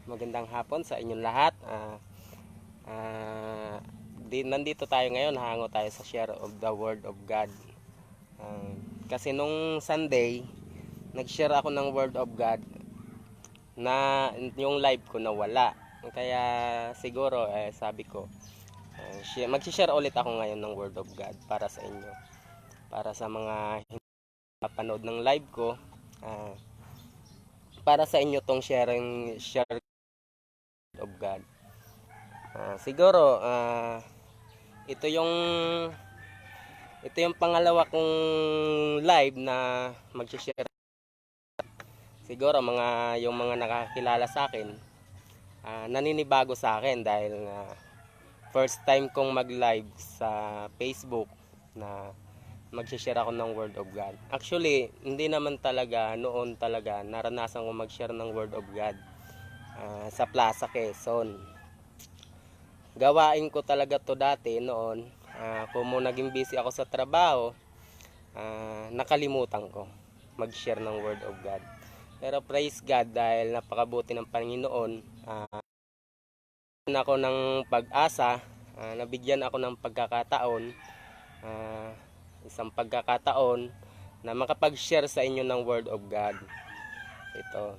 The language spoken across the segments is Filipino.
Magandang hapon sa inyong lahat. Nandito tayo ngayon, hango tayo sa share of the Word of God. Kasi nung Sunday, nag-share ako ng Word of God na yung live ko nawala. Kaya siguro sabi ko, mag-share ulit ako ngayon ng Word of God para sa inyo. Para sa mga hindi napanood ng live ko, para sa inyo tong share of God. Siguro ito yung pangalawa kong live na mag-share. Siguro yung mga nakakilala sa akin, naninibago sa akin dahil first time kong mag-live sa Facebook na mag-share ako ng Word of God. Actually, hindi naman talaga noon talaga naranasan ko mag-share ng Word of God sa Plaza Quezon. Gawain ko talaga to dati noon. Kung naging busy ako sa trabaho, nakalimutan ko mag-share ng Word of God. Pero praise God dahil napakabuti ng Panginoon. Nabigyan ako ng pag-asa, nabigyan ako ng pagkakataon, isang pagkakataon na makapag-share sa inyo ng Word of God. Ito.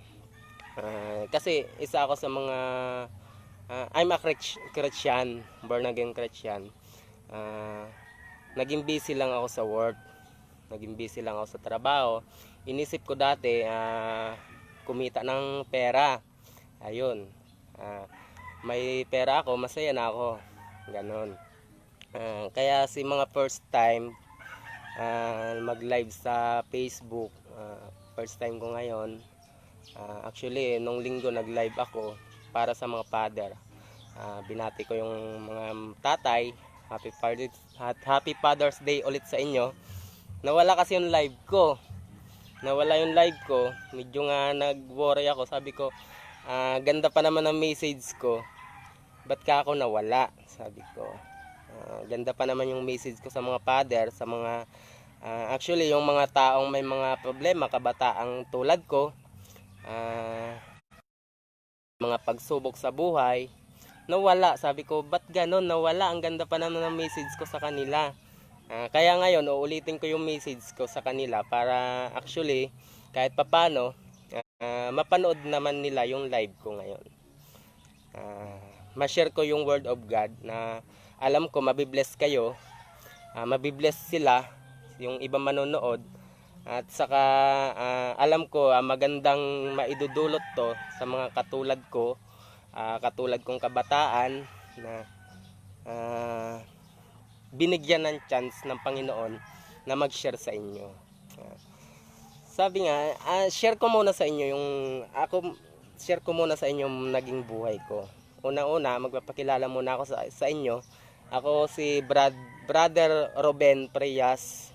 Kasi isa ako sa mga I'm a Christian, born again Christian. Naging busy lang ako sa work. Naging busy lang ako sa trabaho. Inisip ko dati kumita ng pera. Ayun. May pera ako, masaya na ako. Ganon. Kaya si mga first time mag-live sa Facebook, first time ko ngayon. Actually, nung linggo nag-live ako para sa mga father. Binati ko yung mga tatay. Happy Father's Day ulit sa inyo. Nawala kasi yung live ko. Medyo nga nag-worry ako. Sabi ko, ganda pa naman ang message ko. Ba't ka ako nawala? Sabi ko. Ganda pa naman yung message ko sa mga father, sa mga actually yung mga taong may mga problema, kabataang tulad ko, mga pagsubok sa buhay, nawala. Sabi ko, ba't ganon nawala? Ang ganda pa naman ng message ko sa kanila. Kaya ngayon, uulitin ko yung message ko sa kanila para actually, kahit papano, mapanood naman nila yung live ko ngayon. Ma-share ko yung Word of God na alam ko mabibless kayo, mabibless sila, yung iba manonood, at saka alam ko magandang maidudulot to sa mga katulad ko, katulad kong kabataan na binigyan ng chance ng Panginoon na mag-share sa inyo. Sabi nga, share ko muna sa inyo share ko muna sa inyo yung naging buhay ko. Una-una, magpapakilala muna ako sa inyo. Ako si Brother Ruben Preyas,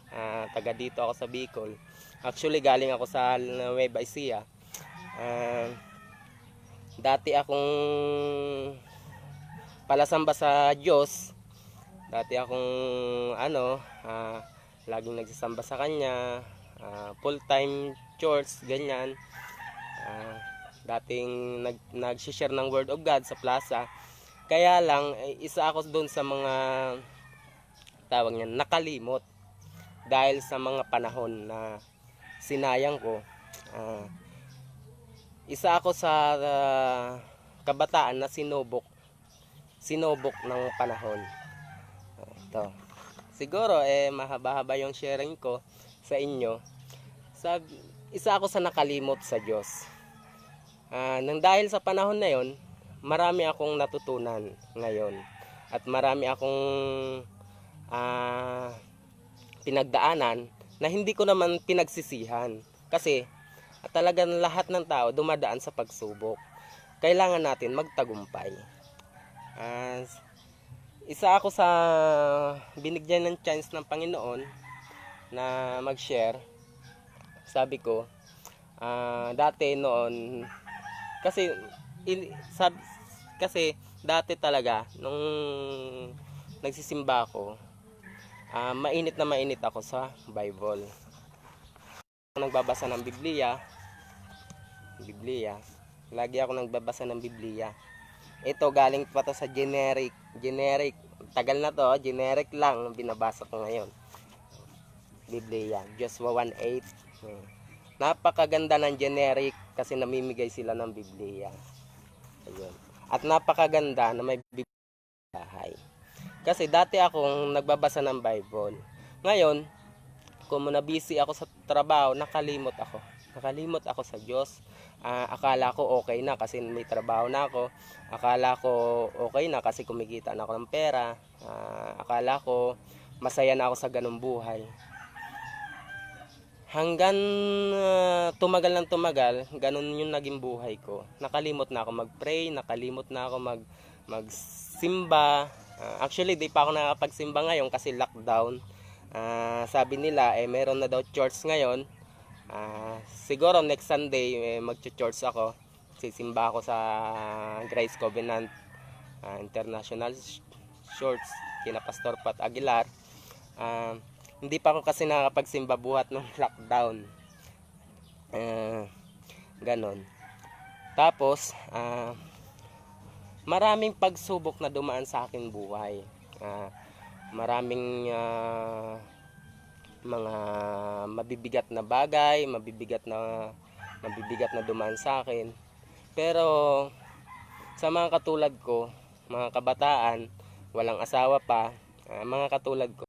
taga dito ako sa Bicol. Actually, galing ako sa Nueva Ecija. Dati akong palasamba sa Diyos. Dati akong laging nagsasamba sa Kanya, full-time church, ganyan. Dating nag-share ng Word of God sa plaza. Kaya lang, isa ako doon sa mga tawag niyan, nakalimot. Dahil sa mga panahon na sinayang ko. Isa ako sa kabataan na sinubok ng panahon. Ito. Siguro mahaba-haba yung sharing ko sa inyo. Isa ako sa nakalimot sa Diyos. Nang dahil sa panahon na yon, marami akong natutunan ngayon. At marami akong pinagdaanan na hindi ko naman pinagsisihan. Kasi talagang lahat ng tao dumadaan sa pagsubok. Kailangan natin magtagumpay. Isa ako sa binigyan ng chance ng Panginoon na mag-share. Sabi ko, dati noon, kasi dati talaga nung nagsisimba ako, mainit na mainit ako sa Bible. Nagbabasa ng Biblia, Lagi ako nagbabasa ng Biblia. Ito galing pa to sa generic. Tagal na to, generic lang binabasa ko ngayon. Biblia, Joshua 1:8. Napakaganda ng generic kasi namimigay sila ng Biblia. Ayun. At napakaganda na may Biblia sa bahay. Kasi dati akong nagbabasa ng Bible. Ngayon, kung busy ako sa trabaho, nakalimot ako sa Diyos. Akala ko okay na kasi may trabaho na ako. Akala ko okay na kasi kumikita na ako ng pera. Akala ko masaya na ako sa ganung buhay. Hanggang tumagal ng tumagal, ganun yung naging buhay ko. Nakalimot na ako mag-pray, nakalimot na ako magsimba. Actually, di pa ako nakakapagsimba ngayon kasi lockdown. Sabi nila, meron na daw church ngayon. Siguro next Sunday, mag-church ako. Sisimba ako sa Grace Covenant International Church, kina Pastor Pat Aguilar. Hindi pa ako kasi nakakapagsimba buhat ng lockdown. Ganon. Tapos, maraming pagsubok na dumaan sa akin buhay. Maraming mga mabibigat na bagay, mabibigat na dumaan sa akin. Pero sa mga katulad ko, mga kabataan, walang asawa pa, mga katulad ko,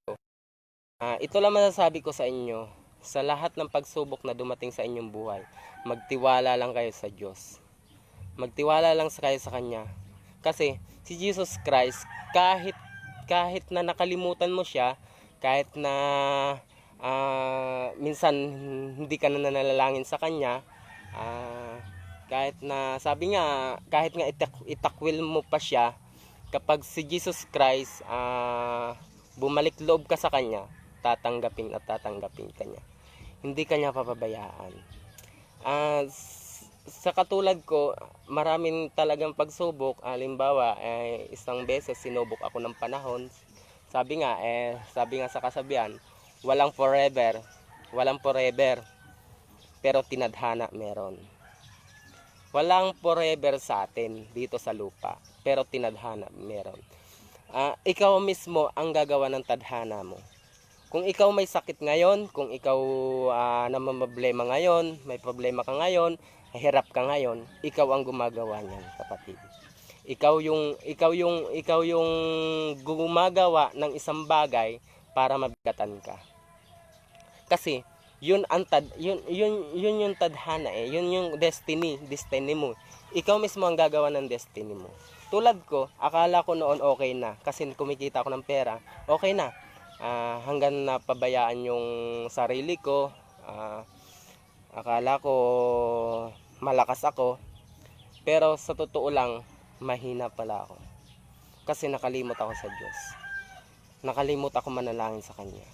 ito lang masasabi ko sa inyo, sa lahat ng pagsubok na dumating sa inyong buhay, magtiwala lang kayo sa Diyos. Magtiwala lang kayo sa Kanya. Kasi si Jesus Christ, kahit na nakalimutan mo siya, kahit na minsan hindi ka na nanalangin sa Kanya, kahit na sabi nga, kahit nga itakwil mo pa siya, kapag si Jesus Christ bumalik loob ka sa Kanya, tatanggapin ka niya. Hindi ka niya papabayaan. Sa katulad ko, maraming talagang pagsubok. Halimbawa, isang beses sinubok ako ng panahon. Sabi nga sa kasabihan, walang forever, pero tinadhana meron. Walang forever sa atin dito sa lupa, pero tinadhana meron. Ikaw mismo ang gagawa ng tadhana mo. Kung ikaw may sakit ngayon, kung ikaw namamblema ngayon, may problema ka ngayon, hirap ka ngayon, ikaw ang gumagawa niyan, kapatid. Ikaw yung gumagawa ng isang bagay para mabigatan ka. Kasi yun yung tadhana yun yung destiny mo. Ikaw mismo ang gagawa ng destiny mo. Tulad ko, akala ko noon okay na kasi kumikita ako ng pera, okay na. Hanggang napabayaan yung sarili ko, akala ko malakas ako, pero sa totoo lang mahina pala ako kasi nakalimot ako sa Diyos, nakalimot ako manalangin sa Kanya,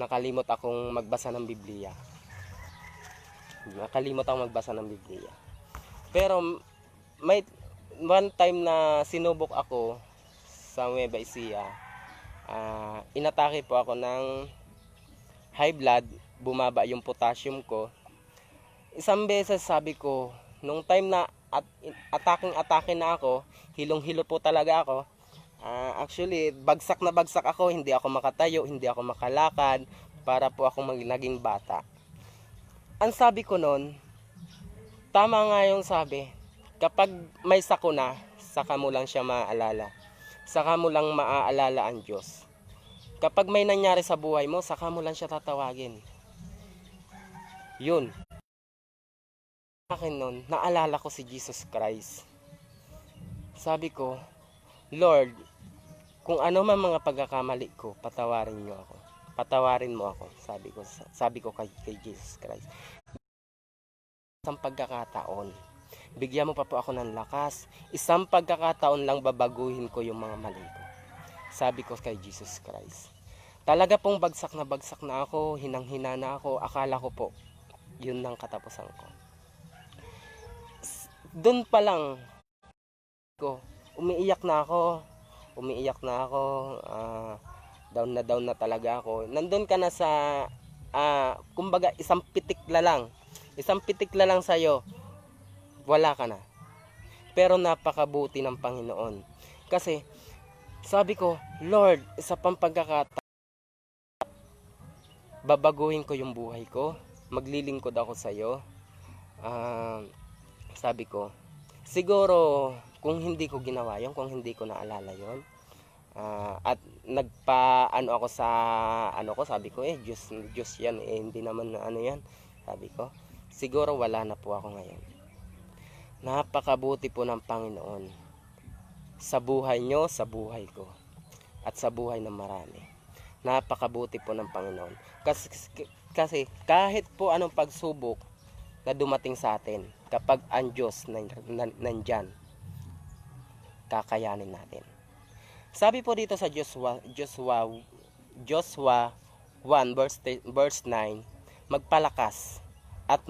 nakalimot akong magbasa ng Biblia, pero may one time na sinubok ako sa Nueva Ecija. Inatake po ako ng high blood, bumaba yung potassium ko. Isang beses sabi ko, nung time na atake na ako, hilong-hilo po talaga ako. Actually, bagsak na bagsak ako, hindi ako makatayo, hindi ako makalakad, para po ako naging bata. Ang sabi ko noon, tama nga yung sabi, kapag may sakuna, saka mo lang siya maaalala. Saka mo lang maaalala ang Diyos. Kapag may nangyari sa buhay mo, saka mo lang siya tatawagin. Yun. Akin nun, naalala ko si Jesus Christ. Sabi ko, Lord, kung ano man mga pagkakamali ko, patawarin niyo ako. Patawarin mo ako, sabi ko kay Jesus Christ. Isang pagkakataon, bigyan mo pa po ako ng lakas. Isang pagkakataon lang babaguhin ko yung mga mali ko. Sabi ko kay Jesus Christ. Talaga pong bagsak na ako, hinang-hina na ako. Akala ko po, yun lang katapusan ko. Doon pa lang, umiiyak na ako. Down na talaga ako. Nandun ka na sa, kumbaga isang pitik la lang sa'yo. wala ka na. Pero napakabuti ng Panginoon. Kasi, sabi ko, Lord, sa pagkakataon, babaguhin ko yung buhay ko. Maglilingkod ako sa iyo. Sabi ko, siguro, kung hindi ko ginawa yun, kung hindi ko naalala yun, at nagpa-ano ako sa, sabi ko, Diyos yan, hindi naman ano yan. Sabi ko, siguro wala na po ako ngayon. Napakabuti po ng Panginoon sa buhay nyo, sa buhay ko, at sa buhay ng marami. Napakabuti po ng Panginoon. Kasi kahit po anong pagsubok na dumating sa atin, kapag ang Diyos nandyan, kakayanin natin. Sabi po dito sa Joshua 1 verse 9, magpalakas at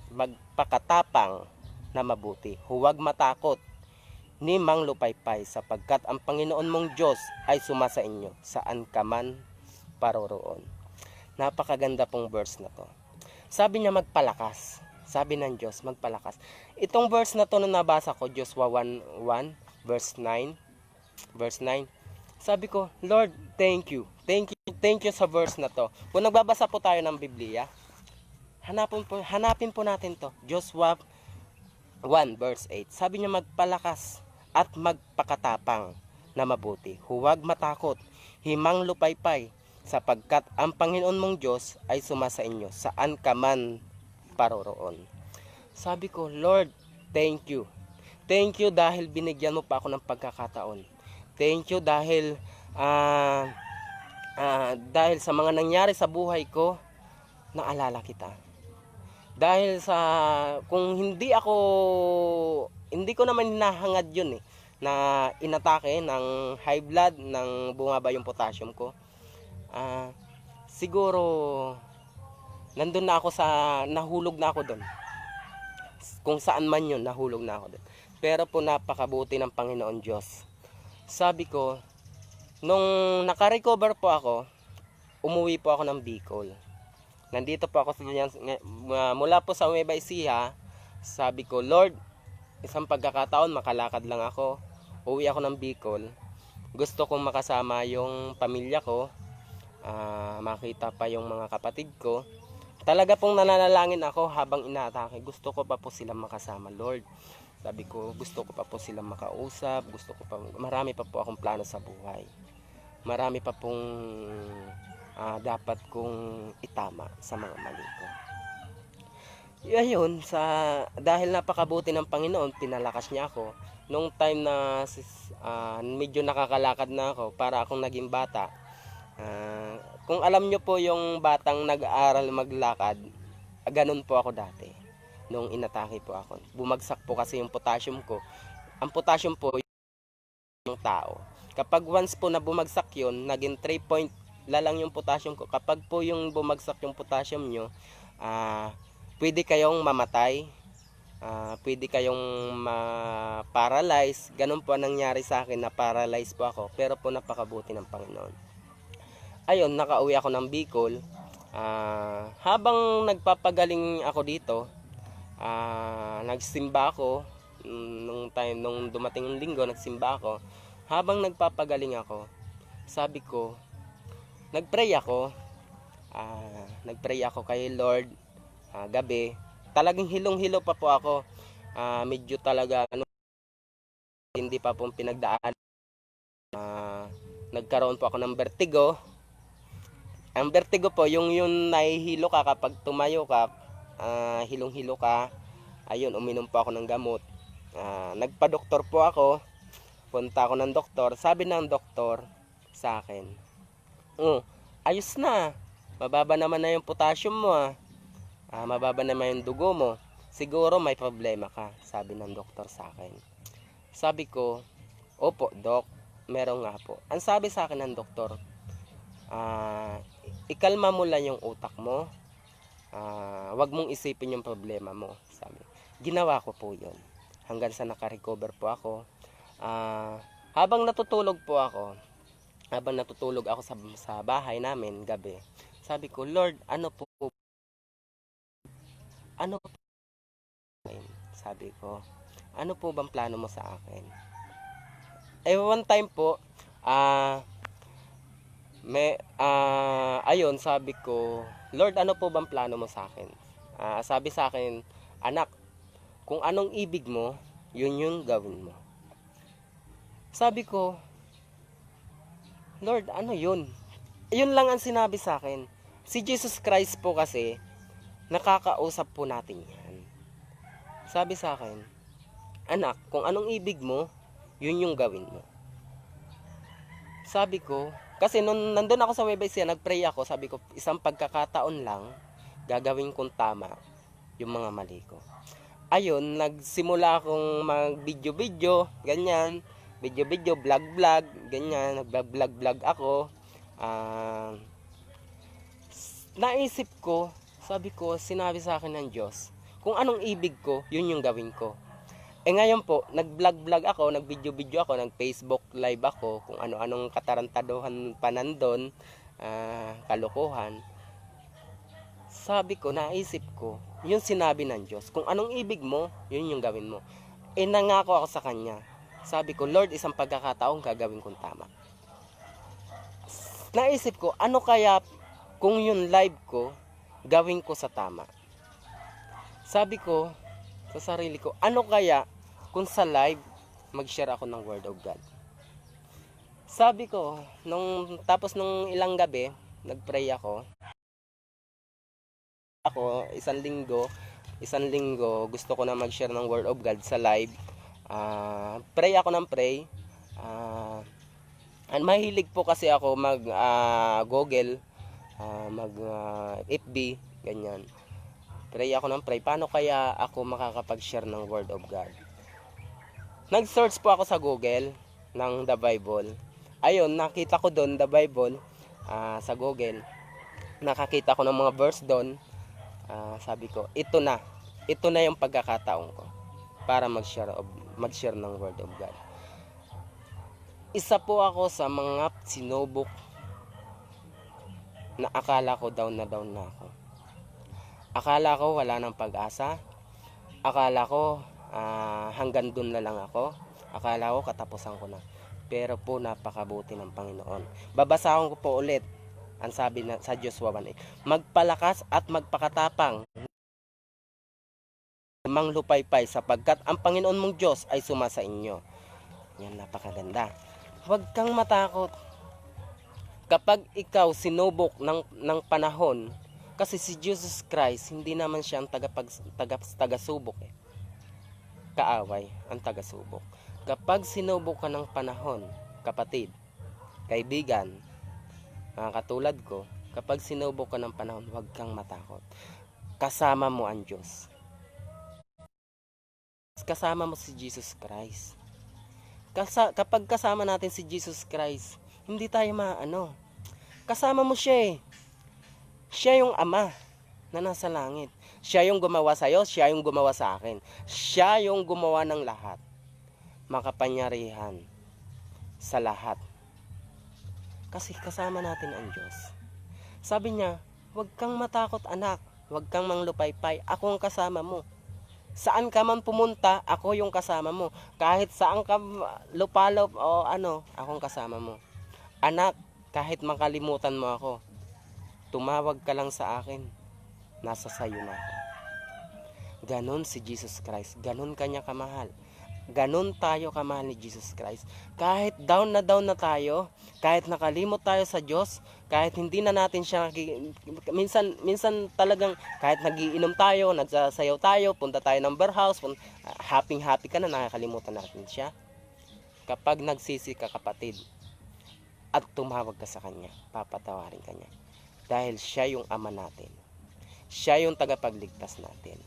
magpakatapang na mabuti. Huwag matakot ni manglupaypay, sapagkat ang Panginoon mong Diyos ay sumasa inyo saan ka man paroroon. Napakaganda pong verse na to. Sabi niya magpalakas. Sabi ng Diyos magpalakas. Itong verse na to na nabasa ko, Joshua 1 verse 9. Sabi ko, Lord, thank you sa verse na to. Kung nagbabasa po tayo ng Biblia, hanapin po natin to. Joshua 1 verse 8. Sabi niya magpalakas at magpakatapang na mabuti. Huwag matakot, himang lupaypay, sapagkat ang Panginoon mong Diyos ay sumasa inyo saan ka man paroroon. Sabi ko, Lord, thank you. Thank you dahil binigyan mo pa ako ng pagkakataon. Thank you dahil dahil sa mga nangyari sa buhay ko, naalala kita. Dahil sa, kung hindi ko naman hinahangad yun na inatake ng high blood, ng bumaba yung potassium ko. Siguro, nandun na ako nahulog na ako doon. Kung saan man yun, nahulog na ako doon. Pero po napakabuti ng Panginoon Diyos. Sabi ko, nung nakarecover po ako, umuwi po ako ng Bicol. Nandito po ako mula po sa Nueva Ecija. Sabi ko, Lord, isang pagkakataon makalakad lang ako. Uwi ako ng Bicol. Gusto kong makasama yung pamilya ko. Makita pa yung mga kapatid ko. Talaga pong nananalangin ako habang inaatake. Gusto ko pa po silang makasama, Lord. Sabi ko, gusto ko pa po silang makausap. Marami pa po akong plano sa buhay. Marami pa pong dapat kong itama sa mga mali ko. Yun, dahil napakabuti ng Panginoon, pinalakas niya ako. Nung time na medyo nakakalakad na ako, para akong naging bata. Kung alam nyo po yung batang nag-aaral maglakad, ganun po ako dati. Nung inatake po ako. Bumagsak po kasi yung potassium ko. Ang potassium po yung tao. Kapag once po na bumagsak yun, naging 3 lang yung potassium ko. Kapag po yung bumagsak yung potassium nyo, pwede kayong mamatay, pwede kayong ma-paralyze. Ganun po ang nangyari sa akin, na-paralyze po ako. Pero po napakabuti ng Panginoon. Ayun, nakauwi ako ng Bicol. Habang nagpapagaling ako dito, nagsimba ako. Nung dumating yung linggo, nagsimba ako. Habang nagpapagaling ako, sabi ko, nagpray ako kay Lord gabi. Talagang hilong-hilo pa po ako. Medyo talaga hindi pa pong pinagdaan. Nagkaroon po ako ng vertigo. Ang vertigo po, yung nahihilo ka kapag tumayo ka, hilong-hilo ka. Ayun, uminom po ako ng gamot. Nagpa-doktor po ako. Punta ako ng doktor. Sabi ng doktor sa akin, ayos na. Mababa naman na yung potassium mo. Mababa naman yung dugo mo. Siguro may problema ka, sabi ng doktor sa akin. Sabi ko, opo, Dok, meron nga po. Ang sabi sa akin ng doktor, ikalma mo lang yung utak mo. Wag mong isipin yung problema mo. Sabi. Ginawa ko po yun. Hanggang sa nakarecover po ako. Habang natutulog ako sa bahay namin gabi, sabi ko, Lord, ano po Sabi ko, ano po bang plano mo sa akin? One time po, ayun, sabi ko, Lord, ano po bang plano mo sa akin? Sabi sa akin, anak, kung anong ibig mo, yun yung gawin mo. Sabi ko, Lord, ano yun? Yun lang ang sinabi sa akin. Si Jesus Christ po kasi, nakakausap po natin yan. Sabi sa akin, anak, kung anong ibig mo, yun yung gawin mo. Sabi ko, kasi nung nandun ako sa Nueva nagpray ako, sabi ko, isang pagkakataon lang, gagawin kong tama yung mga mali ko. Ayun, nagsimula akong mag-video-video, ganyan, video-video, vlog-vlog, ganyan, nag-vlog-vlog ako. Naisip ko, sabi ko, sinabi sa akin ng Diyos, kung anong ibig ko, yun yung gawin ko. Ngayon po, nag-vlog-vlog ako, nag-video-video ako, nag-Facebook live ako, kung ano-anong katarantaduhan pa nandun, kalokohan. Sabi ko, naisip ko, yung sinabi ng Diyos, kung anong ibig mo, yun yung gawin mo. Nangako ako sa Kanya. Sabi ko, Lord, isang pagkakataong gagawin kong tama. Naisip ko, ano kaya kung yung live ko, gawin ko sa tama? Sabi ko sa sarili ko, ano kaya kung sa live, mag-share ako ng Word of God? Sabi ko, tapos nung ilang gabi, nagpray ako, isang linggo, gusto ko na mag-share ng Word of God sa live. Pray ako ng pray. Mahilig po kasi ako mag-Google, FB, ganyan. Pray ako ng pray. Paano kaya ako makakapag-share ng Word of God? Nag-search po ako sa Google ng The Bible. Ayun, nakita ko doon The Bible sa Google. Nakakita ko ng mga verse doon. Sabi ko, ito na yung pagkakataon ko para mag-share ng Word of God. Isa po ako sa mga sinubok na akala ko down na ako. Akala ko wala nang pag-asa. Akala ko hanggang dun na lang ako. Akala ko katapusan ko na. Pero po napakabuti ng Panginoon. Babasahin ko po ulit ang sabi sa Joshua 1:8. Magpalakas at magpakatapang, manglupaypay, sapagkat ang Panginoon mong Diyos ay sumasa inyo. Yan, napakaganda. Huwag kang matakot. Kapag ikaw sinubok ng panahon, kasi si Jesus Christ, hindi naman siya ang tagasubok eh. Kaaway, ang tagasubok. Kapag sinubok ka ng panahon, kapatid, kaibigan, mga katulad ko, kapag sinubok ka ng panahon, huwag kang matakot. Kasama mo ang Diyos. Kasama mo si Jesus Christ. Kapag kasama natin si Jesus Christ, hindi tayo kasama mo siya eh. Siya yung Ama na nasa langit. Siya yung gumawa sa'yo, siya yung gumawa sa akin. Siya yung gumawa ng lahat. Makapangyarihan sa lahat. Kasi kasama natin ang Diyos. Sabi niya, huwag kang matakot anak, huwag kang manglupaypay, ako ang kasama mo. Saan ka man pumunta, ako yung kasama mo. Kahit saan ka lupalop o akong kasama mo. Anak, kahit makalimutan mo ako, tumawag ka lang sa akin, nasa sayo na ako. Ganon si Jesus Christ, ganon kanya kamahal. Ganon tayo kamahal ni Jesus Christ. Kahit down na tayo, kahit nakalimot tayo sa Diyos, kahit hindi na natin siya minsan talagang kahit nagiinom tayo, nagsasayaw tayo, punta tayo ng bar house, happy ka na, nakakalimutan natin siya. Kapag nagsisi ka kapatid, at tumawag ka sa Kanya, papatawarin ka niya. Dahil siya yung Ama natin. Siya yung tagapagligtas natin.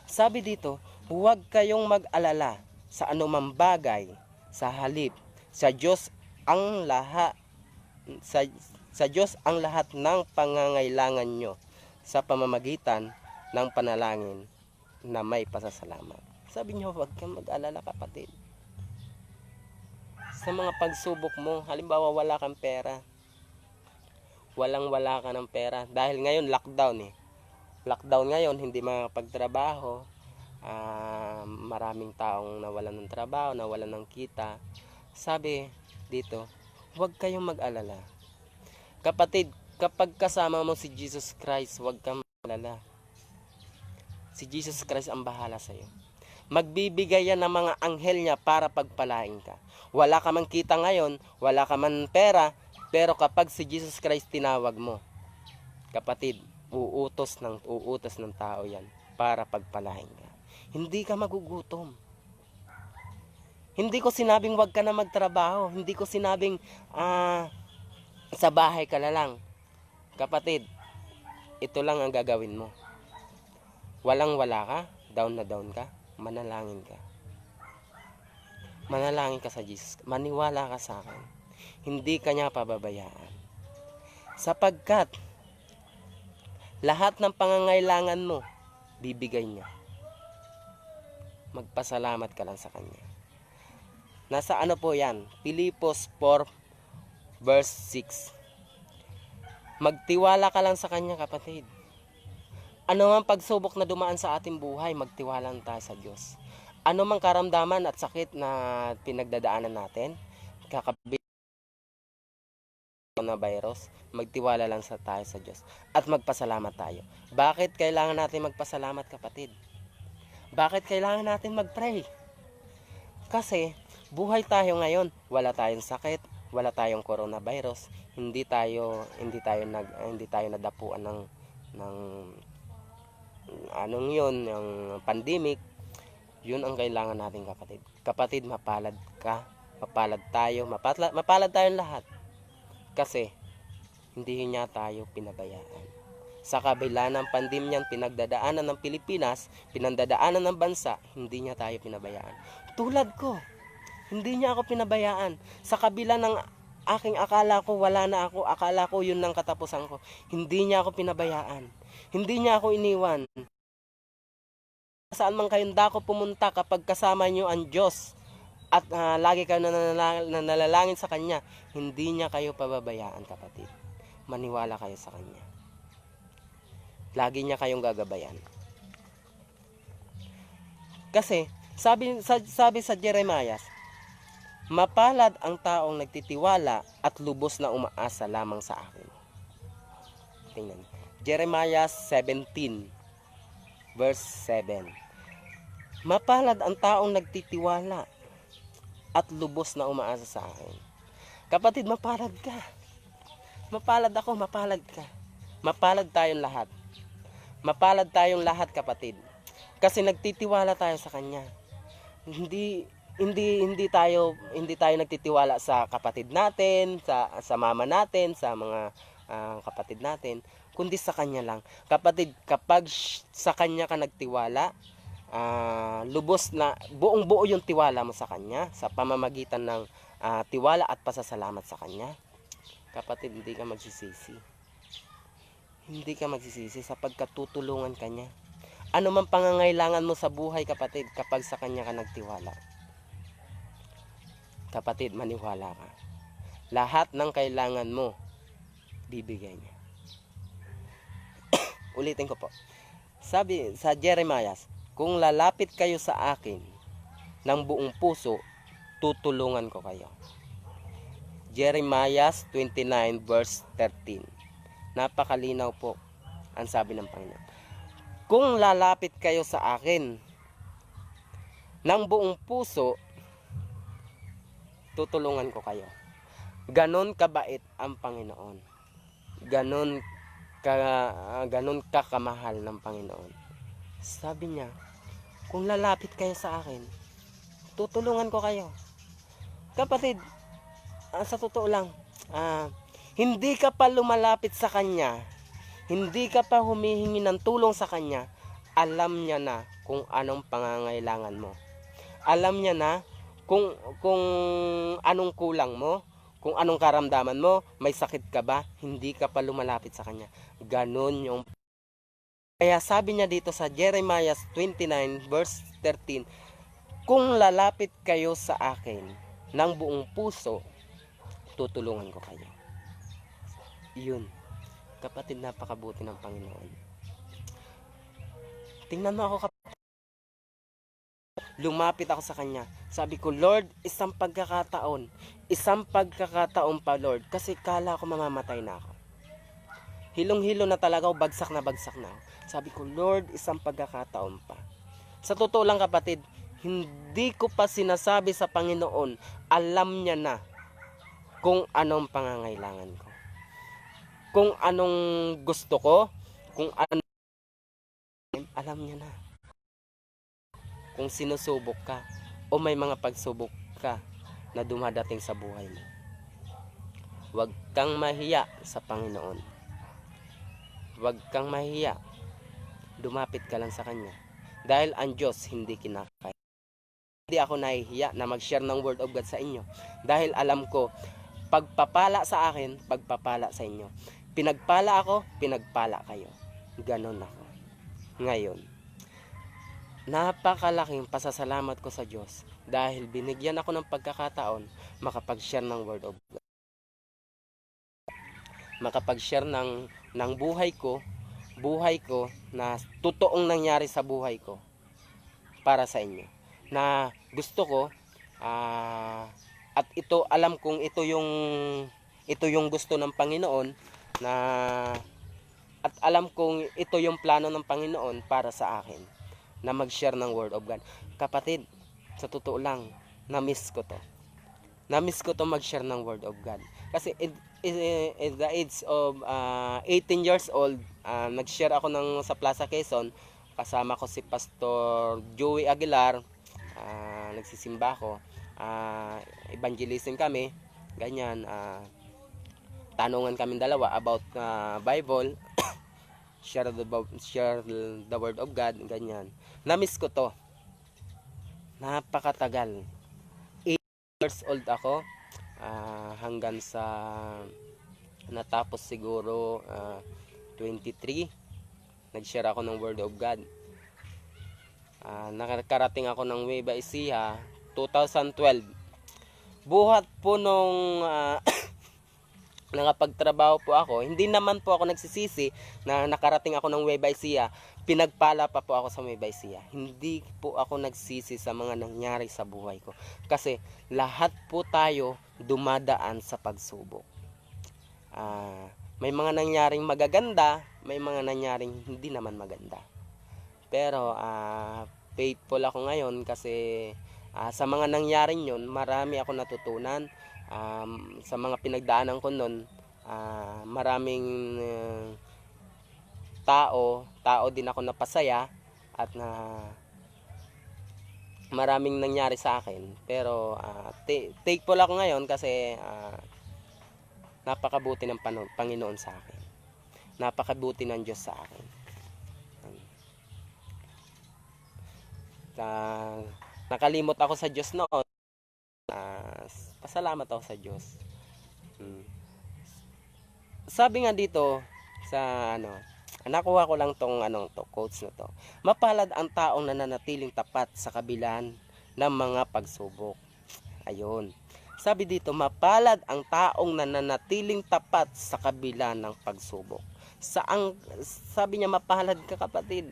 Sabi dito, huwag kayong mag-alala sa anumang bagay, sa halip. Sa Diyos ang lahat ng pangangailangan nyo sa pamamagitan ng panalangin na may pasasalamat. Sabi niyo, huwag kang mag-alala kapatid. Sa mga pagsubok mo, halimbawa wala kang pera, wala ka ng pera dahil ngayon lockdown eh. Lockdown ngayon, hindi makapagtrabaho, maraming taong nawalan ng trabaho, nawalan ng kita. Sabi dito, huwag kayong mag-alala. Kapatid, kapag kasama mo si Jesus Christ, huwag kang mag-alala. Si Jesus Christ ang bahala sa iyo. Magbibigay yan ng mga anghel niya para pagpalain ka. Wala ka man kita ngayon, wala ka man pera, pero kapag si Jesus Christ tinawag mo, kapatid, uutos ng tao yan para pagpalain ka. Hindi ka magugutom. Hindi ko sinabing wag ka na magtrabaho. Hindi ko sinabing sa bahay ka na lang. Kapatid, ito lang ang gagawin mo. Walang-wala ka, down na down ka, manalangin ka. Manalangin ka sa Jesus. Maniwala ka sa akin. Hindi ka niya pababayaan. Sapagkat lahat ng pangangailangan mo, bibigay niya. Magpasalamat ka lang sa Kanya. Nasa ano po yan? Pilipos 4 verse 6. Magtiwala ka lang sa Kanya, kapatid. Ano mang pagsubok na dumaan sa ating buhay, magtiwala lang tayo sa Diyos. Ano mang karamdaman at sakit na pinagdadaanan natin, kakabit na virus, magtiwala lang tayo sa Diyos at magpasalamat tayo. Bakit kailangan natin magpasalamat, kapatid? Bakit kailangan natin mag-pray? Kasi buhay tayo ngayon, wala tayong sakit, wala tayong coronavirus, hindi tayo nadapuan ng anong 'yon, yung pandemic. 'Yun ang kailangan natin, kapatid. Kapatid, mapalad ka, mapalad tayo, mapalad tayong lahat. Kasi hindi niya tayo pinabayaan. Sa kabila ng pandemyang pinagdadaanan ng Pilipinas, pinagdadaanan ng bansa, hindi niya tayo pinabayaan. Tulad ko, hindi niya ako pinabayaan. Sa kabila ng aking akala ko wala na ako, akala ko yun ng katapusan ko, hindi niya ako pinabayaan. Hindi niya ako iniwan. Saan man kayong dako pumunta, kapag kasama niyo ang Diyos at lagi kayo nanalangin sa Kanya, hindi niya kayo pababayaan, kapatid. Maniwala kayo sa Kanya. Lagi niya kayong gagabayan. Kasi sabi sa Jeremiah, mapalad ang taong nagtitiwala at lubos na umaasa lamang sa akin. Tingnan. Jeremiah 17 verse 7. Mapalad ang taong nagtitiwala at lubos na umaasa sa akin. Kapatid, mapalad ka. Mapalad ako, mapalad ka. Mapalad tayong lahat. Mapalad tayong lahat, kapatid. Kasi nagtitiwala tayo sa Kanya. Hindi tayo nagtitiwala sa kapatid natin, sa mama natin, sa mga kapatid natin, kundi sa Kanya lang. Kapatid, kapag sa Kanya ka nagtiwala, lubos na buong-buo yung tiwala mo sa Kanya sa pamamagitan ng tiwala at pasasalamat sa Kanya. Kapatid, hindi ka magsisisi. Hindi ka magsisisi sapagkat tutulungan ka niya. Ano man pangangailangan mo sa buhay, kapatid, kapag sa Kanya ka nagtiwala. Kapatid, maniwala ka. Lahat ng kailangan mo, bibigay niya. Ulitin ko po. Sabi sa Jeremiah, kung lalapit kayo sa akin ng buong puso, tutulungan ko kayo. Jeremiah 29 verse 13. Napakalinaw po ang sabi ng Panginoon. Kung lalapit kayo sa akin ng buong puso, tutulungan ko kayo. Ganon kabait ang Panginoon. Ganon kakamahal ng Panginoon. Sabi niya, kung lalapit kayo sa akin, tutulungan ko kayo. Kapatid, sa totoo lang, hindi ka pa lumalapit sa Kanya, hindi ka pa humihingi ng tulong sa Kanya, alam niya na kung anong pangangailangan mo. Alam niya na kung anong kulang mo, kung anong karamdaman mo, may sakit ka ba, hindi ka pa lumalapit sa Kanya. Ganon yung. Kaya sabi niya dito sa Jeremiah 29 verse 13, kung lalapit kayo sa akin ng buong puso, tutulungan ko kayo. Yun. Kapatid, napakabuti ng Panginoon. Tingnan mo ako, kapatid. lumapit ako sa Kanya. Sabi ko, Lord, isang pagkakataon pa, Lord, kasi kala ko mamamatay na ako. Hilong-hilo na talaga ako, bagsak na ako. Sabi ko, Lord, isang pagkakataon pa. Sa totoo lang kapatid, hindi ko pa sinasabi sa Panginoon, alam niya na kung anong pangangailangan ko. Kung anong gusto ko, kung ano, alam niya na. Kung sinusubok ka, o may mga pagsubok ka na dumadating sa buhay mo. Huwag kang mahiya sa Panginoon. Huwag kang mahiya. Lumapit ka lang sa Kanya. Dahil ang Diyos hindi kinakaya. Hindi ako nahihiya na mag-share ng Word of God sa inyo. Dahil alam ko, pagpapala sa akin, pagpapala sa inyo. Pinagpala ako, pinagpala kayo. Ganon ako. Ngayon, napakalaking pasasalamat ko sa Diyos dahil binigyan ako ng pagkakataon makapag-share ng Word of God. Makapag-share ng buhay ko na totoong nangyari sa buhay ko para sa inyo. Na gusto ko at ito alam kong ito yung gusto ng Panginoon na at alam kong ito yung plano ng Panginoon para sa akin na mag-share ng Word of God. Kapatid, sa totoo lang, na-miss ko to. Na-miss ko to mag-share ng Word of God. Kasi at the age of 18 years old, nag-share ako sa Plaza Quezon. Kasama ko si Pastor Joey Aguilar. Nagsisimba ako. Evangelism kami. Ganyan. Tanungan kami dalawa about Bible. share the Word of God. Ganyan. Na-miss ko to. Napakatagal. 8 years old ako. Hanggang sa natapos siguro 23, nag-share ako ng Word of God. Nakarating ako ng Nueva Ecija 2012. Buhat po nung nakapagtrabaho po ako, hindi naman po ako nagsisisi na nakarating ako ng Nueva Ecija. Pinagpala pa po ako sa Nueva Ecija. Hindi po ako nagsisi sa mga nangyari sa buhay ko. Kasi lahat po tayo dumadaan sa pagsubok. May mga nangyaring magaganda, may mga nangyaring hindi naman maganda. Pero faithful ako ngayon kasi sa mga nangyaring yun, marami ako natutunan. Sa mga pinagdaanan ko nun, maraming tao din ako napasaya at maraming nangyari sa akin. Pero thankful ako ngayon kasi napakabuti ng Panginoon sa akin. Napakabuti ng Diyos sa akin. Nakalimot ako sa Diyos noon. Pasalamat ako sa Diyos. Sabi nga dito sa nakuha ko lang tong quotes na to. Mapalad ang taong nananatiling tapat sa kabilaan ng mga pagsubok. Ayun. Sabi dito, mapalad ang taong nananatiling tapat sa kabila ng pagsubok. Sabi niya mapalad ka kapatid.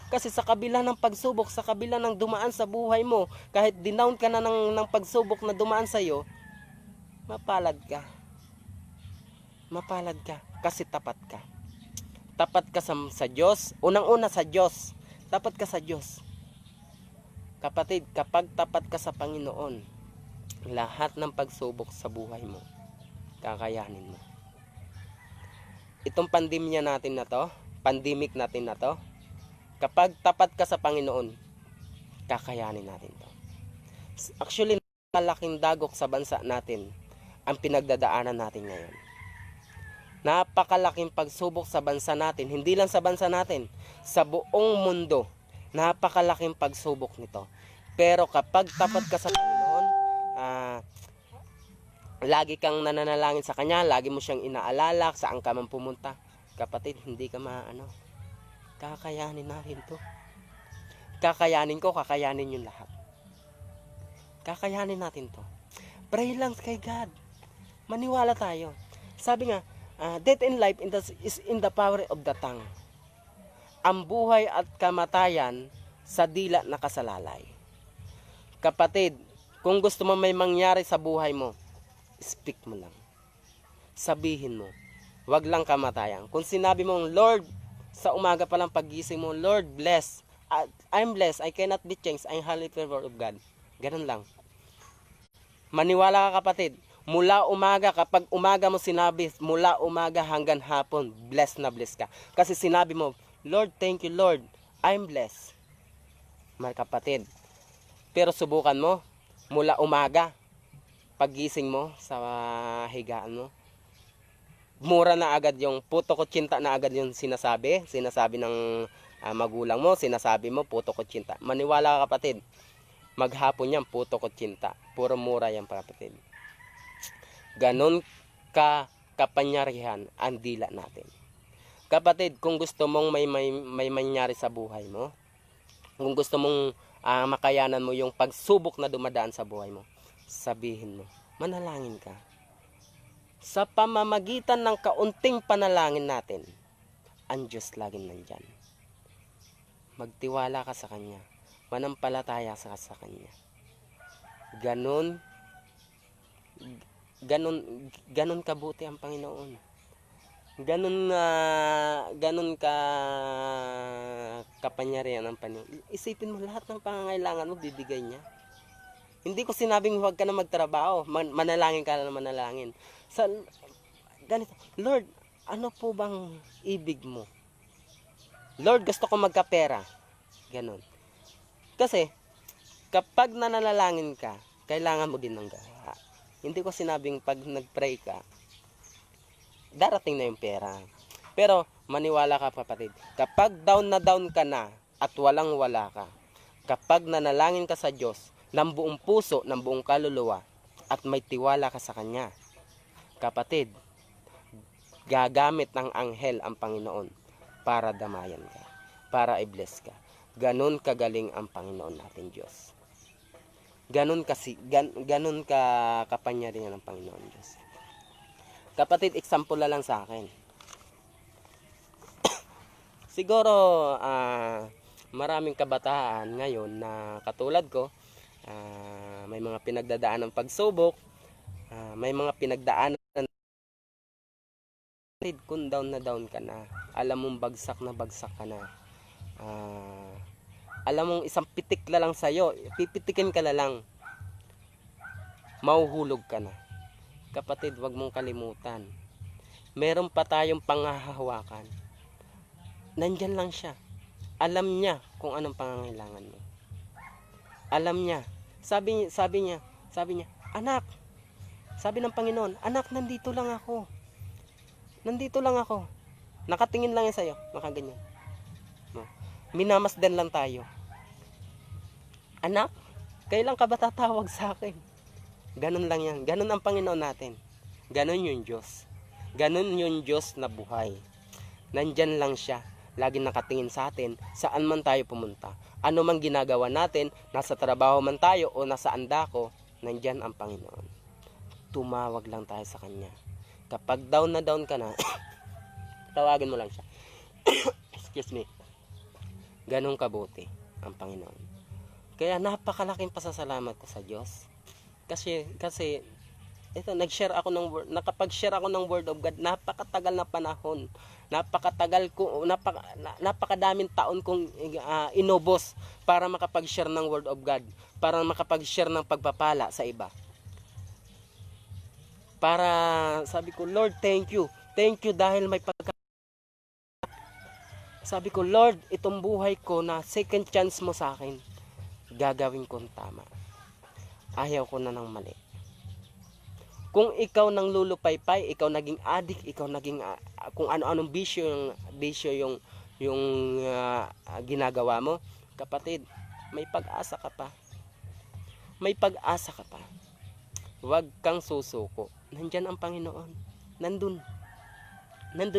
Kasi sa kabila ng pagsubok, sa kabila ng dumaan sa buhay mo, kahit dinown ka na ng pagsubok na dumaan sa iyo, mapalad ka. Mapalad ka kasi tapat ka. Tapat ka sa Diyos. Unang-una sa Diyos. Tapat ka sa Diyos. Kapatid, kapag tapat ka sa Panginoon, lahat ng pagsubok sa buhay mo, kakayanin mo. Itong pandemya natin na to, pandemic natin na to, kapag tapat ka sa Panginoon, kakayanin natin to. Actually, malaking dagok sa bansa natin ang pinagdadaanan natin ngayon. Napakalaking pagsubok sa bansa natin, hindi lang sa bansa natin, sa buong mundo, napakalaking pagsubok nito. Pero kapag tapat ka sa Panginoon, lagi kang nananalangin sa Kanya, lagi mo siyang inaalala, saan ka man pumunta, kapatid, hindi ka kakayanin natin to. Kakayanin ko, kakayanin yung lahat. Kakayanin natin to. Pray lang kay God. Maniwala tayo. Sabi nga, death and life is in the power of the tongue. Ang buhay at kamatayan sa dila nakasalalay. Kapatid, kung gusto mo may mangyari sa buhay mo, speak mo lang. Sabihin mo. Wag lang kamatayan. Kung sinabi mo, Lord, sa umaga pa lang pagising mo, Lord, bless. I'm blessed. I cannot be changed. I'm highly favored of God. Ganun lang. Maniwala ka, kapatid. Mula umaga, kapag umaga mo sinabi, mula umaga hanggang hapon, blessed na blessed ka. Kasi sinabi mo, Lord, thank you, Lord. I'm blessed. Mga kapatid. Pero subukan mo, mula umaga, pagising mo sa higaan mo, mura na agad yung puto kutsinta na agad yung sinasabi ng magulang mo, sinasabi mo puto kutsinta. Maniwala ka, kapatid, maghapon yan puto kutsinta, puro mura yan, kapatid. Ganon ka kapangyarihan ang dila natin, kapatid. Kung gusto mong may mangyari sa buhay mo, kung gusto mong makayanan mo yung pagsubok na dumadaan sa buhay mo, sabihin mo, manalangin ka. Sa pamamagitan ng kaunting panalangin natin, ang Diyos laging nandyan. Magtiwala ka sa Kanya. Manampalataya ka sa Kanya. Ganon kabuti ang Panginoon. Ganon ka kapangyarihan ng Panginoon. Isipin mo, lahat ng pangangailangan mo, bibigay niya. Hindi ko sinabing huwag ka na magtrabaho, manalangin ka na manalangin. Ganito, Lord, ano po bang ibig mo? Lord, gusto ko magkapera. Ganon. Kasi, kapag nanalangin ka, kailangan mo din ng gawa. Hindi ko sinabing pag nagpray ka, darating na yung pera. Pero, maniwala ka, kapatid. Kapag down na down ka na, at walang wala ka, kapag nanalangin ka sa Diyos, ng buong puso, ng buong kaluluwa, at may tiwala ka sa Kanya, kapatid, gagamit ng anghel ang Panginoon para damayan ka, para i-bless ka. Ganon kagaling ang Panginoon natin, Diyos. Ganon ka kapangyarihan ng Panginoon, Diyos. Kapatid, example na lang sa akin. Siguro, maraming kabataan ngayon na katulad ko, may mga pinagdadaan ng pagsubok, may mga pinagdaanan kung down na down ka na, alam mong bagsak na bagsak ka na, alam mong isang pitik na lang sa'yo, pipitikin ka na lang, mahuhulog ka na. Kapatid, wag mong kalimutan, meron pa tayong panghahawakan. Nandyan lang siya. Alam niya kung anong pangangailangan mo. Alam niya. Sabi niya, anak, sabi ng Panginoon, anak, nandito lang ako. Nandito lang ako. Nakatingin lang yan sa'yo. Nakaganyan. No. Minamasdan lang tayo. Anak, kailan ka ba tatawag sa akin? Ganun lang yan. Ganun ang Panginoon natin. Ganun yung Diyos. Ganun yung Diyos na buhay. Nandyan lang siya. Laging nakatingin sa atin, saan man tayo pumunta. Ano man ginagawa natin, nasa trabaho man tayo o nasa andako, nandyan ang Panginoon. Tumawag lang tayo sa Kanya. Kapag down na down ka na, tawagin mo lang siya. Excuse me. Ganun kabuti ang Panginoon. Kaya napakalaking pasasalamat ko sa Diyos. Kasi ito, nakapag-share ako ng Word of God, napakatagal na panahon. Napakadaming taon kong inubos para makapag-share ng Word of God, para makapag-share ng pagpapala sa iba. Para sabi ko, Lord, thank you. Thank you dahil may sabi ko, Lord, itong buhay ko na second chance mo sa akin, gagawin kong tama. Ayaw ko na ng mali. Kung ikaw nang lulupaypay, ikaw naging addict, ikaw naging kung ano-anong bisyo yung ginagawa mo, kapatid, may pag-asa ka pa. May pag-asa ka pa. Huwag kang susuko. Nandyan ang Panginoon. Nandun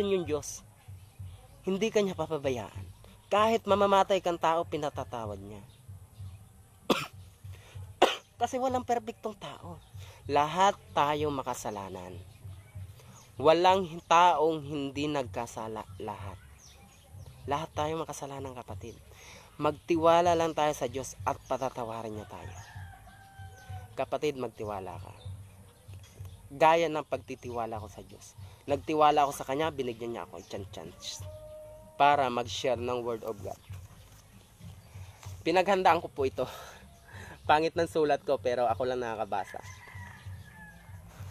yung Diyos. Hindi ka niya papabayaan. Kahit mamamatay kang tao, pinatatawad niya. Kasi walang perpektong tao. Lahat tayo makasalanan. Walang taong hindi nagkasala. Lahat tayo makasalanan, kapatid. Magtiwala lang tayo sa Diyos at patatawarin niya tayo. Kapatid, magtiwala ka. Gaya ng pagtitiwala ko sa Diyos. Nagtiwala ako sa Kanya, binigyan niya ako chance para mag-share ng Word of God. Pinaghandaan ko po ito. Pangit ng sulat ko pero ako lang nakakabasa.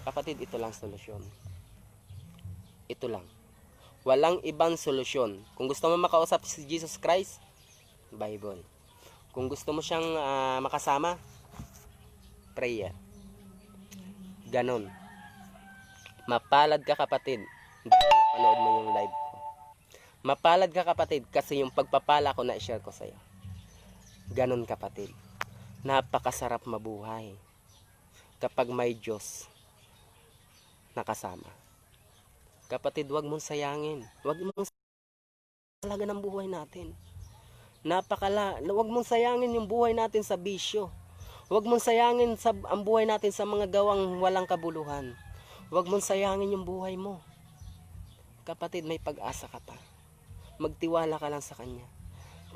Kapatid, ito lang solusyon. Ito lang. Walang ibang solusyon. Kung gusto mo makausap si Jesus Christ, Bible. Kung gusto mo siyang makasama, prayer. Ganon. Mapalad ka, kapatid. Dahil napanood mo yung live ko. Mapalad ka, kapatid, kasi yung pagpapala ko na i-share ko sa'yo. Ganon, kapatid. Napakasarap mabuhay kapag may Diyos nakasama. Kapatid, wag mong sayangin. Wag mong talaga ng buhay natin. Wag mong sayangin yung buhay natin sa bisyo. Wag mong sayangin ang buhay natin sa mga gawang walang kabuluhan. Wag mong sayangin yung buhay mo. Kapatid, may pag-asa ka pa. Magtiwala ka lang sa Kanya.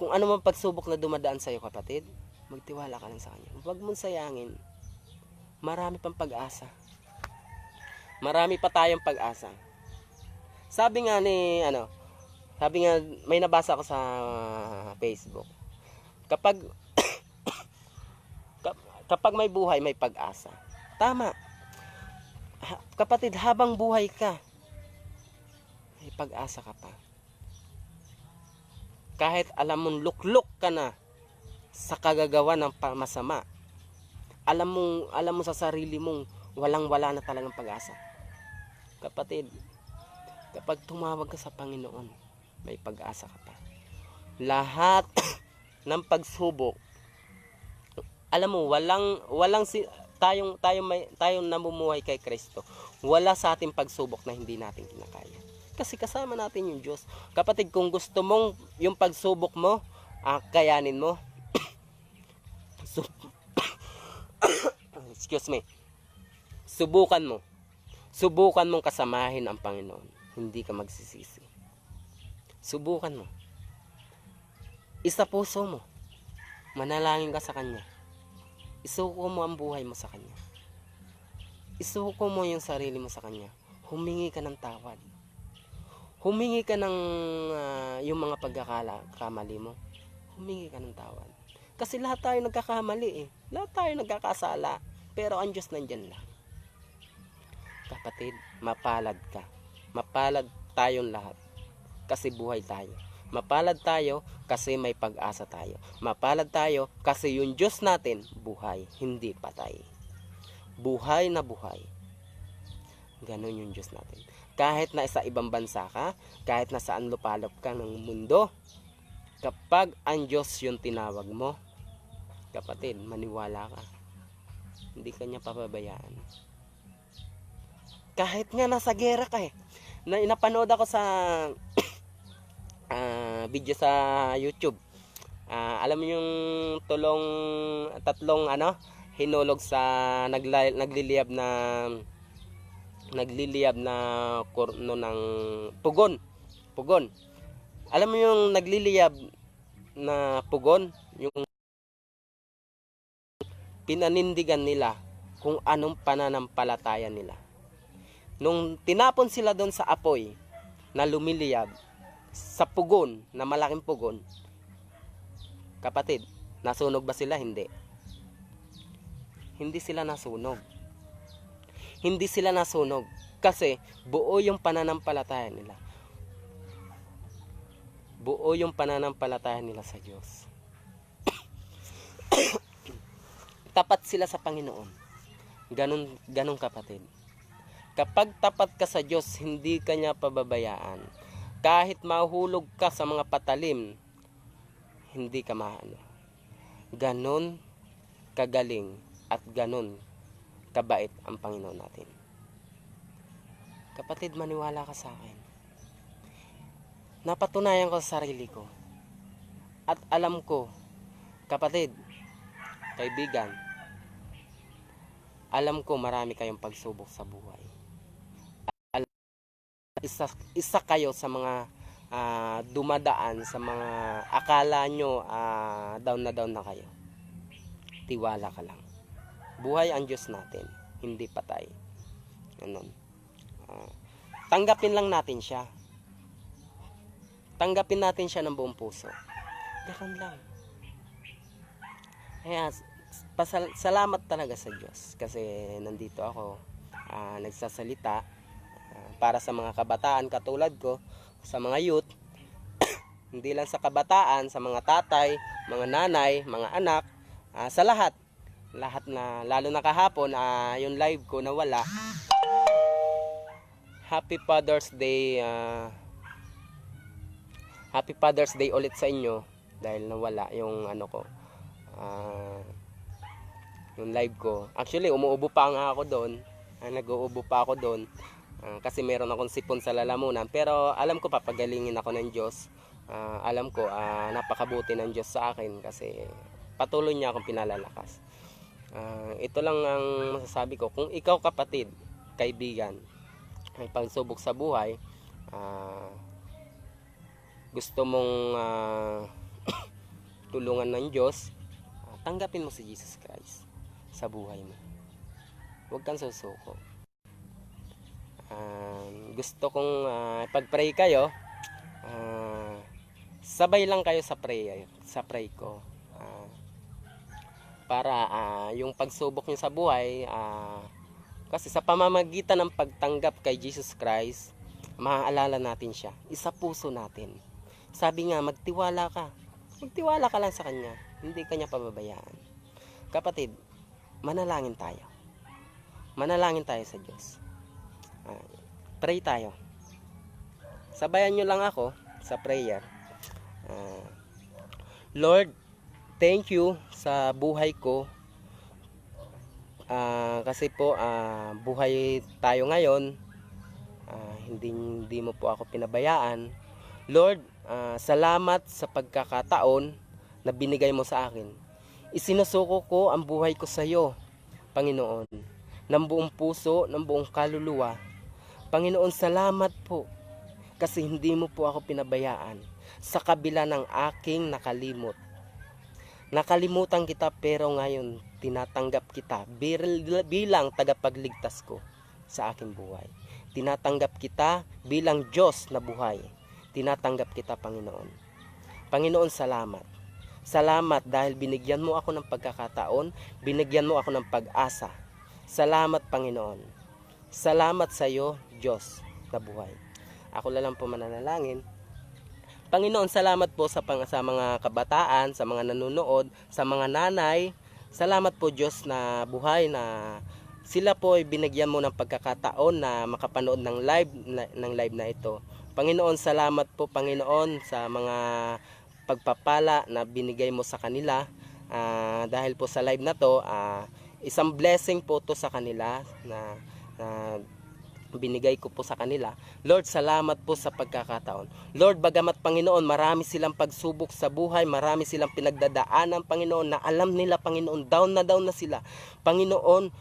Kung ano man pagsubok na dumadaan sa iyo, kapatid, magtiwala ka lang sa Kanya. Huwag mong sayangin. Marami pang pag-asa. Marami pa tayong pag-asa. Sabi nga may nabasa ako sa Facebook. Kapag may buhay, may pag-asa. Tama. Kapatid, habang buhay ka, may pag-asa ka pa. Kahit alam mong lukluk ka na sa kagagawa ng masama, alam mo sa sarili mong walang-wala na talagang pag-asa. Kapatid, kapag tumawag ka sa Panginoon, may pag-asa ka pa. Lahat ng pagsubok, alam mo, tayong namumuhay kay Kristo, wala sa ating pagsubok na hindi natin kinakaya. Kasi kasama natin yung Diyos. Kapatid, kung gusto mong yung pagsubok mo, kayanin mo. Excuse me. Subukan mong kasamahin ang Panginoon. Hindi ka magsisisi. Subukan mo. Isa puso mo. Manalangin ka sa Kanya. Isuko mo ang buhay mo sa Kanya. Isuko mo yung sarili mo sa Kanya. Humingi ka ng tawad. Humingi ka ng yung mga pagkakamali mo. Humingi ka ng tawad. Kasi lahat tayo nagkakamali eh. Lahat tayo nagkakasala. Pero ang Diyos nandyan lang. Kapatid, mapalad ka. Mapalad tayong lahat. Kasi buhay tayo. Mapalad tayo kasi may pag-asa tayo. Mapalad tayo kasi yung Diyos natin buhay, hindi patay. Buhay na buhay. Ganon yung Diyos natin. Kahit na sa ibang bansa ka, kahit na saan lupalop ka ng mundo, kapag ang Diyos yung tinawag mo, kapatid, maniwala ka. Hindi ka niya papabayaan. Kahit nga nasa gera ka eh. Napanood ako sa video sa YouTube. Alam mo yung tatlong hinulog sa nagliliyab na kurno ng pugon. Alam mo yung nagliliyab na pugon, yung pinanindigan nila kung anong pananampalataya nila. Nung tinapon sila doon sa apoy na lumiliyab sa pugon, na malaking pugon, kapatid, nasunog ba sila? Hindi. Hindi sila nasunog. Hindi sila nasunog kasi buo yung pananampalataya nila. Buo yung pananampalataya nila sa Diyos. Tapat sila sa Panginoon. Ganun kapatid. Kapag tapat ka sa Diyos, hindi ka niya pababayaan. Kahit mahulog ka sa mga patalim, hindi ka maano. Ganun kagaling at ganun kabait ang Panginoon natin. Kapatid, maniwala ka sa akin. Napatunayan ko sa sarili ko. At alam ko, kapatid, kaibigan, alam ko marami kayong pagsubok sa buhay. Isa kayo sa mga dumadaan sa mga akala nyo down na kayo. Tiwala ka lang. Buhay ang Diyos natin, hindi patay. Ganun. Tanggapin lang natin siya. Tanggapin natin siya ng buong puso. Ganun lang. Kaya, salamat talaga sa Diyos kasi nandito ako, nagsasalita para sa mga kabataan katulad ko, sa mga youth, hindi lang sa kabataan, sa mga tatay, mga nanay, mga anak, sa lahat na, lalo na kahapon, yung live ko nawala. Happy Father's Day, Happy Father's Day ulit sa inyo dahil nawala yung ano ko, yung live ko. Actually, umuubo pa nga ako doon. Nag-uubo pa ako doon. Kasi meron akong sipon sa lalamunan. Pero alam ko papagalingin ako ng Diyos. Alam ko napakabuti ng Diyos sa akin kasi patuloy niya akong pinalalakas. Ito lang ang masasabi ko. Kung ikaw kapatid, kaibigan, may pagsubok sa buhay, gusto mong tulungan ng Diyos, tanggapin mo si Jesus Christ sa buhay mo. Huwag kang susuko. Gusto kong pag-pray kayo, sabay lang kayo sa pray ko. Para yung pagsubok nyo sa buhay, kasi sa pamamagitan ng pagtanggap kay Jesus Christ, maaalala natin siya. Isa puso natin. Sabi nga, magtiwala ka. Magtiwala ka lang sa Kanya. Hindi Kanya pababayaan. Kapatid, manalangin tayo. Manalangin tayo sa Diyos. Pray tayo. Sabayan nyo lang ako sa prayer. Lord, thank you sa buhay ko. Kasi po, buhay tayo ngayon. Hindi mo po ako pinabayaan. Lord, salamat sa pagkakataon na binigay mo sa akin. Isinusuko ko ang buhay ko sa iyo, Panginoon, ng buong puso, ng buong kaluluwa. Panginoon, salamat po kasi hindi mo po ako pinabayaan sa kabila ng aking nakalimot. Nakalimutan kita pero ngayon tinatanggap kita bilang tagapagligtas ko sa aking buhay. Tinatanggap kita bilang Diyos na buhay. Tinatanggap kita, Panginoon. Panginoon, salamat. Salamat dahil binigyan mo ako ng pagkakataon, binigyan mo ako ng pag-asa. Salamat, Panginoon. Salamat sa iyo, Diyos na buhay. Ako lang po mananalangin. Panginoon, salamat po sa mga kabataan, sa mga nanonood, sa mga nanay. Salamat po, Diyos na buhay, na sila po ay binigyan mo ng pagkakataon na makapanood ng live na ito. Panginoon, salamat po, Panginoon, sa mga pagpapala na binigay mo sa kanila. Dahil po sa live na to, isang blessing po to sa kanila na binigay ko po sa kanila. Lord, salamat po sa pagkakataon. Lord, bagamat Panginoon, marami silang pagsubok sa buhay, marami silang pinagdadaanan, Panginoon, na alam nila, Panginoon, down na sila. Panginoon,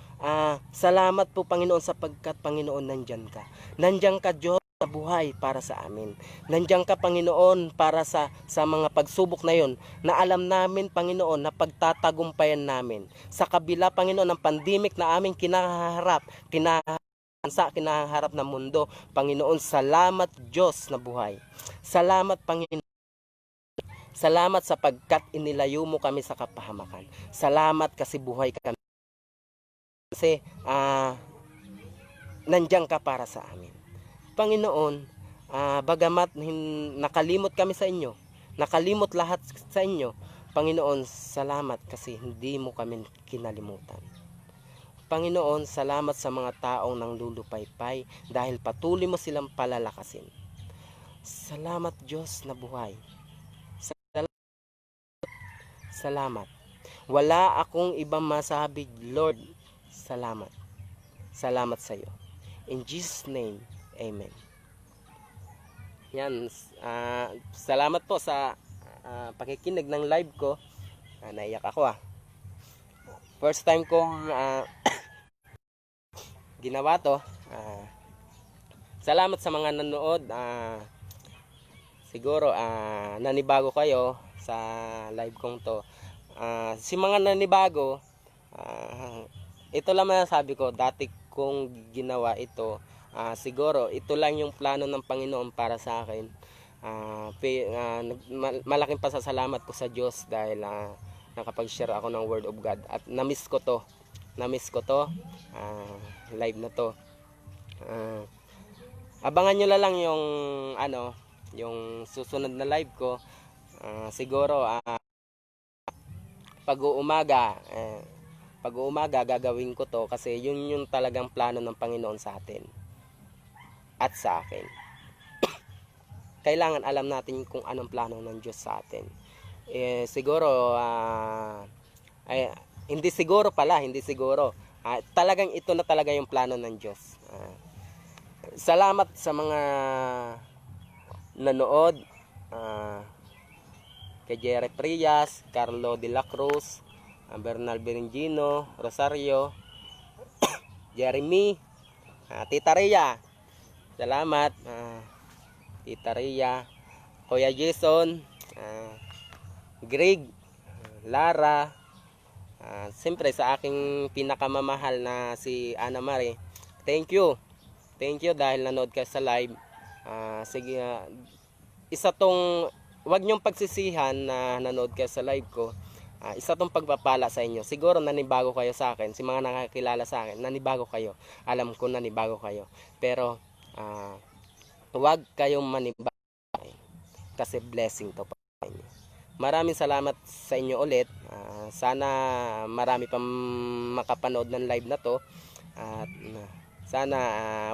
salamat po, Panginoon, sapagkat, Panginoon, nandyan ka. Nandyan ka, Diyos, sa buhay para sa amin. Nandiyan ka, Panginoon, para sa mga pagsubok na yon na alam namin, Panginoon, na pagtatagumpayan namin. Sa kabila, Panginoon, ng pandemic na aming kinaharap ng mundo. Panginoon, salamat, Diyos na buhay. Salamat, Panginoon. Salamat sapagkat inilayo mo kami sa kapahamakan. Salamat kasi buhay kami. Kasi nandiyan ka para sa amin. Panginoon, bagamat nakalimot kami sa inyo, nakalimot lahat sa inyo, Panginoon, salamat kasi hindi mo kami kinalimutan. Panginoon, salamat sa mga taong nang lulupaypay dahil patuloy mo silang palalakasin. Salamat, Diyos na buhay. Salamat. Wala akong ibang masabi, Lord. Salamat. Salamat sa iyo. In Jesus' name, Amen. Yan. Salamat po sa pakikinig ng live ko. Naiyak ako First time kong ginawa to. Salamat sa mga nanood. Siguro nanibago kayo sa live kong to. Si mga nanibago, ito lang masasabi ko, dati kong ginawa ito. Siguro ito lang yung plano ng Panginoon para sa akin. Malaking pasasalamat ko sa Diyos dahil nakapag-share ako ng Word of God at na-miss ko to. Na-miss ko to. Live na to. Abangan nyo na lang yung yung susunod na live ko. Siguro pag-uumaga gagawin ko to kasi yun yung talagang plano ng Panginoon sa atin at sa akin. Kailangan alam natin kung anong plano ng Diyos sa atin. Siguro hindi siguro. Talagang ito na talaga yung plano ng Diyos. Salamat sa mga nanood. Kay Jerry Frias, Carlo de la Cruz, Bernal Berengino, Rosario, Jeremy, Tita Rhea. Salamat. Tita Rhea, Kuya Jason, Greg, Lara, siyempre sa aking pinakamamahal na si Ana Marie. Thank you dahil nanood kayo sa live. Sige, isa tong, wag niyong pagsisihan na nanood kayo sa live ko. Isa tong pagpapala sa inyo. Siguro nanibago kayo sa akin, si mga nakakilala sa akin, nanibago kayo. Alam ko nanibago kayo. Pero huwag kayong manibago kasi blessing to pa inyo. Maraming salamat sa inyo ulit. Sana marami pang makapanood ng live na to. At sana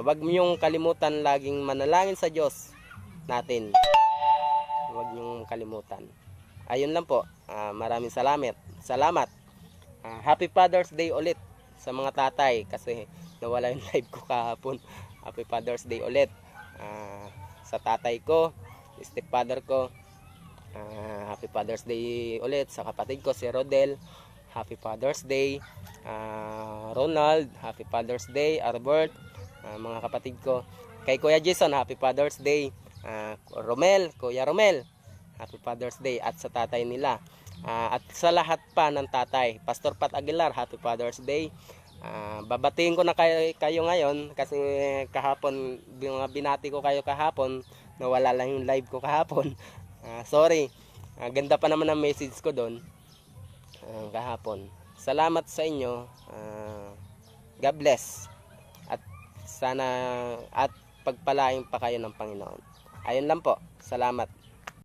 wag niyong kalimutan laging manalangin sa Diyos natin. Huwag niyong kalimutan. Ayun lang po. Maraming salamat. Happy Father's Day ulit sa mga tatay kasi nawala yung live ko kahapon. Happy Father's Day ulit sa tatay ko, stepfather ko. Happy Father's Day ulit sa kapatid ko si Rodel. Happy Father's Day. Ronald, Happy Father's Day. Albert, mga kapatid ko. Kay Kuya Jason, Happy Father's Day. Kuya Romel, Happy Father's Day. At sa tatay nila. At sa lahat pa ng tatay, Pastor Pat Aguilar, Happy Father's Day. Babatiin ko na kayo ngayon kasi kahapon, binati ko kayo kahapon, nawala lang yung live ko kahapon. Sorry. Ganda pa naman ang message ko doon kahapon. Salamat sa inyo. God bless. At sana at pagpalain pa kayo ng Panginoon. Ayun lang po. Salamat.